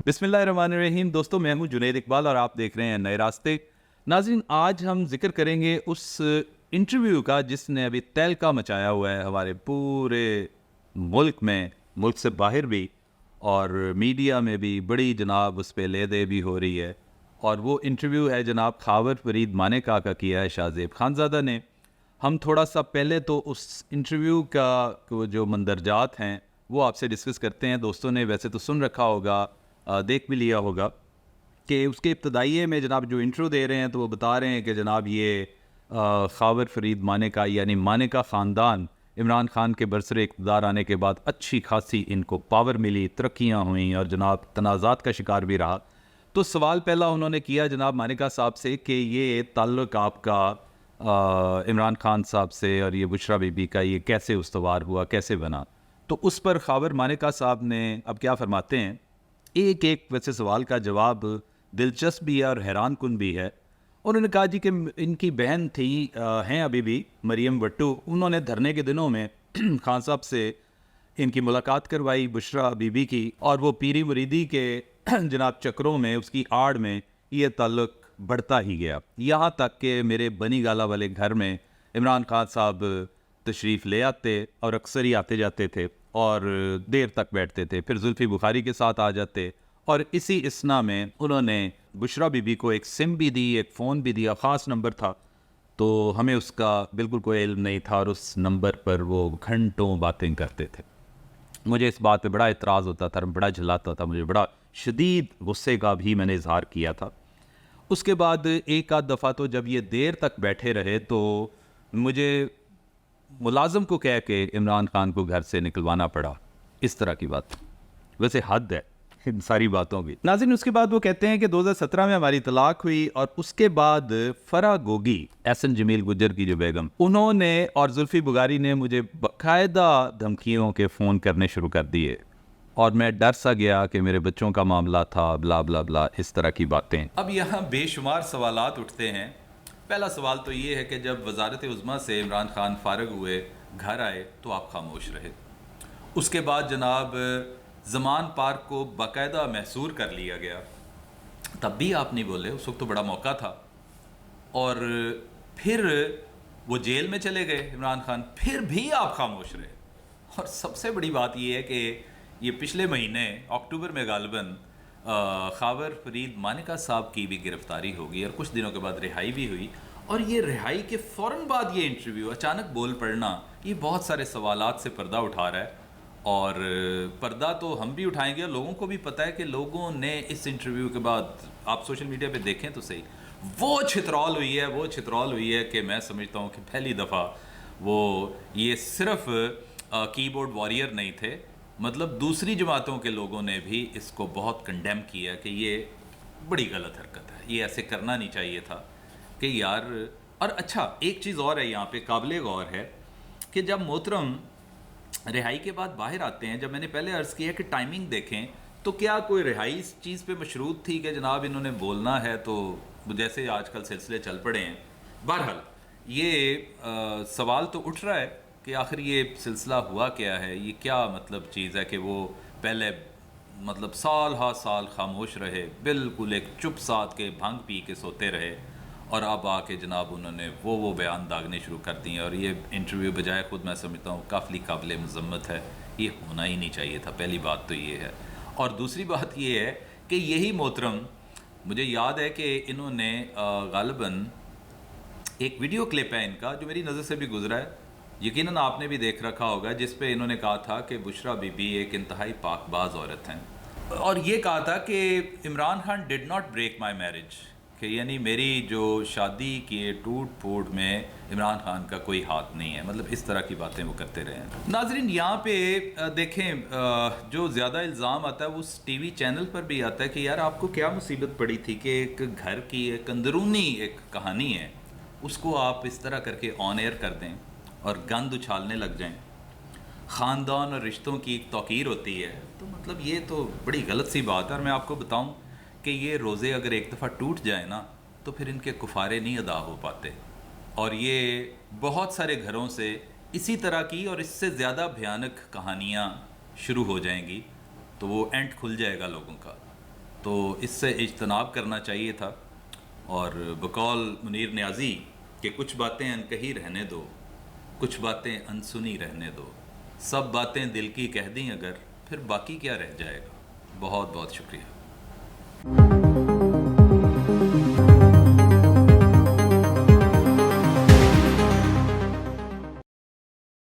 बिस्मिल्लाहिर्रहमानिर्रहीम। दोस्तों, मैं हूं जुनैद इकबाल और आप देख रहे हैं नए रास्ते। नाज़रीन, आज हम जिक्र करेंगे उस इंटरव्यू का जिसने अभी तहलका मचाया हुआ है हमारे पूरे मुल्क में, मुल्क से बाहर भी, और मीडिया में भी बड़ी जनाब उस पर ले दे भी हो रही है। और वो इंटरव्यू है जनाब खावर फरीद मानेका का किया है शाहज़ेब खानज़ादा ने। हम थोड़ा सा पहले तो उस इंटरव्यू का जो मंदरजात हैं वो आपसे डिस्कस करते हैं। दोस्तों ने वैसे तो सुन रखा होगा, देख भी लिया होगा कि उसके इब्तदाइये में जनाब जो इंट्रो दे रहे हैं तो वो बता रहे हैं कि जनाब ये खावर फरीद मानेका यानी मानेका ख़ानदान इमरान खान के बरसरे इक़्तिदार आने के बाद अच्छी खासी इनको पावर मिली, तरक्कियाँ हुई और जनाब तनाज़ात का शिकार भी रहा। तो सवाल पहला उन्होंने किया जनाब मानेका साहब से कि ये ताल्लुक़ आपका इमरान खान साहब से और ये बुशरा बीबी का ये कैसे उस्तवार हुआ, कैसे बना? तो उस पर खावर मानेका साहब ने अब क्या फरमाते हैं। एक एक वैसे सवाल का जवाब दिलचस्प भी है और हैरान कुन भी है। उन्होंने कहा जी कि इनकी बहन थी, हैं अभी भी, मरियम भट्टू। उन्होंने धरने के दिनों में खान साहब से इनकी मुलाकात करवाई, बुशरा बीबी की, और वो पीरी मुरीदी के जनाब चक्रों में, उसकी आड़ में ये ताल्लुक़ बढ़ता ही गया, यहाँ तक कि मेरे बनी गाला वाले घर में इमरान खान साहब तशरीफ़ ले आते और अक्सर ही आते जाते थे और देर तक बैठते थे, फिर जुल्फ़ी बुखारी के साथ आ जाते। और इसी इसना में उन्होंने बुशरा बीबी को एक सिम भी दी, एक फ़ोन भी दिया, ख़ास नंबर था, तो हमें उसका बिल्कुल कोई इल्म नहीं था और उस नंबर पर वो घंटों बातें करते थे। मुझे इस बात पे बड़ा एतराज़ होता था, बड़ा झल्लाता था, मुझे बड़ा शदीद गुस्से का भी मैंने इजहार किया था। उसके बाद एक आध दफ़ा तो जब ये देर तक बैठे रहे तो मुझे मुलाज़म को कह के इमरान खान को घर से निकलवाना पड़ा। इस तरह की बात, वैसे हद है इन सारी बातों की। नाज़रीन, उसके बाद वो कहते हैं कि 2017 में हमारी तलाक हुई और उसके बाद फरा गोगी, एहसन जमील गुज्जर की जो बेगम, उन्होंने और जुल्फ़ी बुखारी ने मुझे बाकायदा धमकियों के फ़ोन करने शुरू कर दिए और मैं डर सा गया कि मेरे बच्चों का मामला था, ब्ला ब्ला ब्ला, इस तरह की बातें। अब यहाँ बेशुमार सवालात उठते हैं। पहला सवाल तो ये है कि जब वजारत उज़्मा से इमरान खान फारग हुए, घर आए, तो आप खामोश रहे। उसके बाद जनाब ज़मान पार्क को बाकायदा महसूर कर लिया गया, तब भी आप नहीं बोले। उस वक्त तो बड़ा मौका था। और फिर वो जेल में चले गए इमरान खान, फिर भी आप खामोश रहे। और सबसे बड़ी बात ये है कि ये पिछले महीने अक्टूबर में गालिबन खावर फरीद मानेका साहब की भी गिरफ्तारी होगी और कुछ दिनों के बाद रिहाई भी हुई। और ये रिहाई के फ़ौरन बाद ये इंटरव्यू, अचानक बोल पड़ना, ये बहुत सारे सवालात से पर्दा उठा रहा है। और पर्दा तो हम भी उठाएंगे और लोगों को भी पता है कि लोगों ने इस इंटरव्यू के बाद, आप सोशल मीडिया पे देखें तो सही, वो छितरौल हुई है कि मैं समझता हूँ कि पहली दफ़ा वो ये सिर्फ कीबोर्ड वॉरियर नहीं थे, मतलब दूसरी जमातों के लोगों ने भी इसको बहुत कंडेम किया कि ये बड़ी गलत हरकत है, ये ऐसे करना नहीं चाहिए था कि यार। और अच्छा, एक चीज़ और है यहाँ पे काबिले गौर है कि जब मोहतरम रिहाई के बाद बाहर आते हैं, जब मैंने पहले अर्ज़ किया कि टाइमिंग देखें, तो क्या कोई रिहाई इस चीज़ पे मशरूत थी कि जनाब इन्होंने बोलना है, तो जैसे आजकल सिलसिले चल पड़े हैं। बहरहाल ये सवाल तो उठ रहा है कि आखिर ये सिलसिला हुआ क्या है, ये क्या मतलब चीज़ है कि वो पहले मतलब साल हा साल खामोश रहे, बिल्कुल एक चुप साथ के भांग पी के सोते रहे, और अब आके जनाब उन्होंने वो बयान दागने शुरू कर दिए। और ये इंटरव्यू बजाय ख़ुद मैं समझता हूँ काफ़ी काबिल मज़म्मत है, ये होना ही नहीं चाहिए था। पहली बात तो ये है। और दूसरी बात ये है कि यही मोहतरम, मुझे याद है कि इन्होंने गालिबन एक वीडियो क्लिप है इनका जो मेरी नज़र से भी गुजरा है, यकीनन आपने भी देख रखा होगा, जिस पे इन्होंने कहा था कि बुशरा बीबी एक इंतहाई पाकबाज औरत हैं, और ये कहा था कि Imran Khan did not break my marriage, कि यानी मेरी जो शादी की टूट फूट में इमरान खान का कोई हाथ नहीं है। मतलब इस तरह की बातें वो करते रहे हैं। नाजरीन, यहाँ पे देखें, जो ज़्यादा इल्ज़ाम आता है वो उस टीवी चैनल पर भी आता है कि यार आपको क्या मुसीबत पड़ी थी कि एक घर की एक अंदरूनी एक कहानी है, उसको आप इस तरह करके ऑन एयर कर दें और गंद उछालने लग जाएं। ख़ानदान और रिश्तों की एक तौकीर होती है, तो मतलब ये तो बड़ी गलत सी बात है। और मैं आपको बताऊं कि ये रोज़े अगर एक दफ़ा टूट जाए ना, तो फिर इनके कुफारे नहीं अदा हो पाते, और ये बहुत सारे घरों से इसी तरह की और इससे ज़्यादा भयानक कहानियाँ शुरू हो जाएंगी, तो वो एंड खुल जाएगा लोगों का। تو اس سے اجتناب کرنا چاہیے تھا. اور بقول منیر نیازی کہ کچھ باتیں انکہی رہنے دو، کچھ باتیں انسنی رہنے دو، سب باتیں دل کی کہہ دیں اگر، پھر باقی کیا رہ جائے گا. بہت بہت شکریہ.